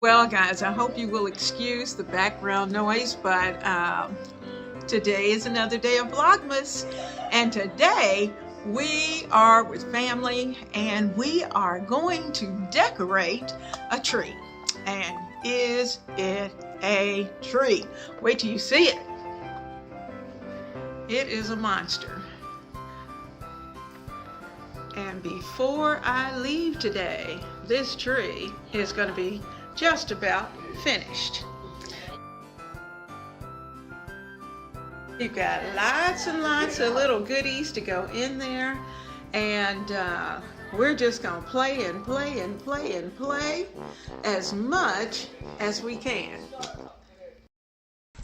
Well, guys, I hope you will excuse the background noise, but today is another day of Vlogmas, and today we are with family, and we are going to decorate a tree. And is it a tree? Wait till you see it. It is a monster. And before I leave today, this tree is going to be just about finished. You've got lots and lots of little goodies to go in there, and we're just going to play and play and play and play as much as we can.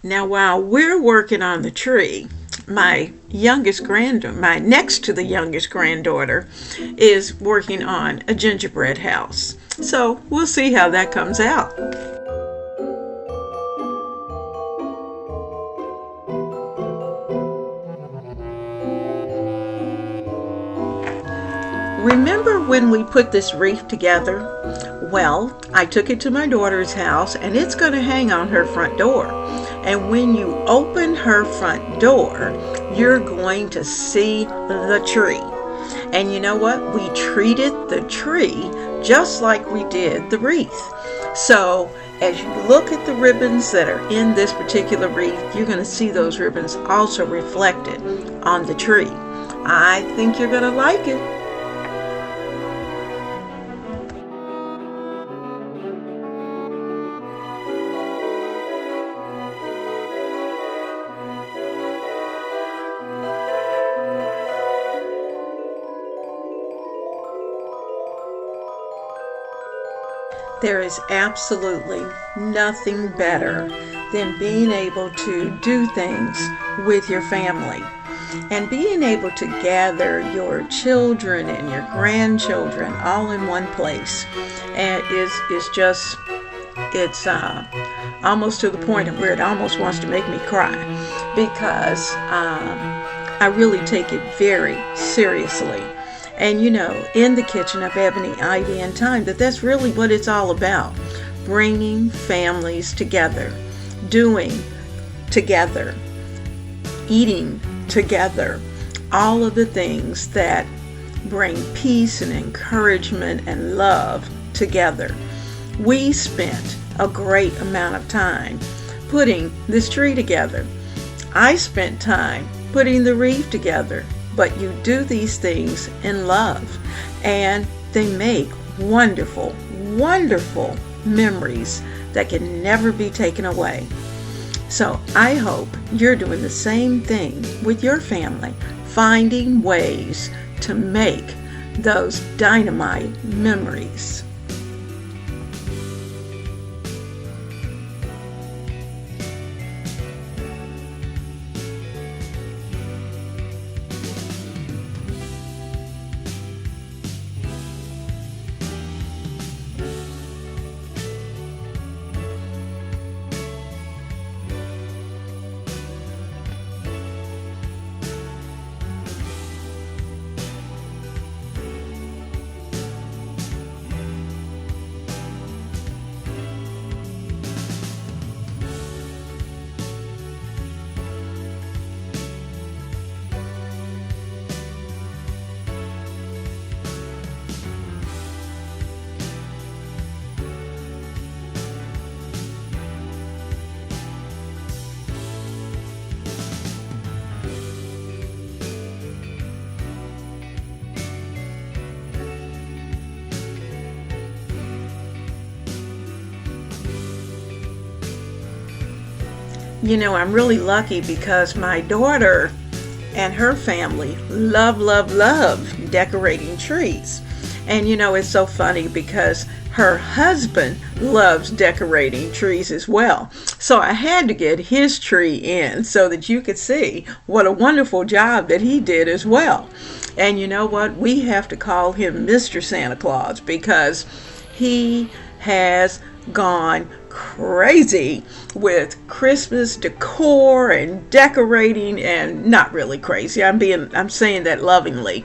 Now, while we're working on the tree, my next to the youngest granddaughter is working on a gingerbread house. So we'll see how that comes out. Remember when we put this wreath together? Well, I took it to my daughter's house, and it's going to hang on her front door. And when you open her front door, you're going to see the tree. And you know what? We treated the tree just like we did the wreath. So as you look at the ribbons that are in this particular wreath, you're going to see those ribbons also reflected on the tree. I think you're going to like it. There is absolutely nothing better than being able to do things with your family, and being able to gather your children and your grandchildren all in one place. And it's just, it's almost to the point of where it almost wants to make me cry, because I really take it very seriously. And you know, in the kitchen of Ebony, Ivy, and Thyme, that's really what it's all about. Bringing families together, doing together, eating together, all of the things that bring peace and encouragement and love together. We spent a great amount of time putting this tree together. I spent time putting the wreath together. But you do these things in love, and they make wonderful, wonderful memories that can never be taken away. So I hope you're doing the same thing with your family, finding ways to make those dynamite memories. You know, I'm really lucky because my daughter and her family love decorating trees. And you know, it's so funny because her husband loves decorating trees as well. So I had to get his tree in so that you could see what a wonderful job that he did as well. And you know what? We have to call him Mr. Santa Claus because he has gone crazy with Christmas decor and decorating, and not really crazy. I'm saying that lovingly,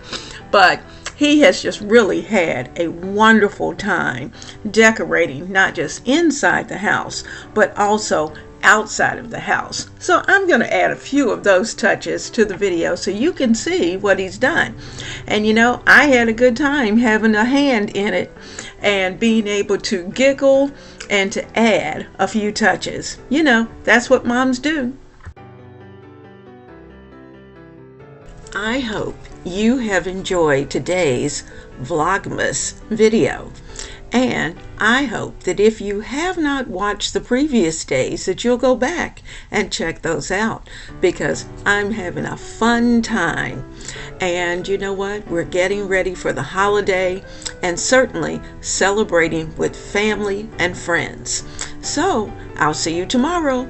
but he has just really had a wonderful time decorating not just inside the house, but also outside of the house. So I'm going to add a few of those touches to the video so you can see what he's done. And you know, I had a good time having a hand in it and being able to giggle and to add a few touches. You know, that's what moms do. I hope you have enjoyed today's Vlogmas video. And I hope that if you have not watched the previous days that you'll go back and check those out, because I'm having a fun time. And you know what? We're getting ready for the holiday and certainly celebrating with family and friends. So I'll see you tomorrow.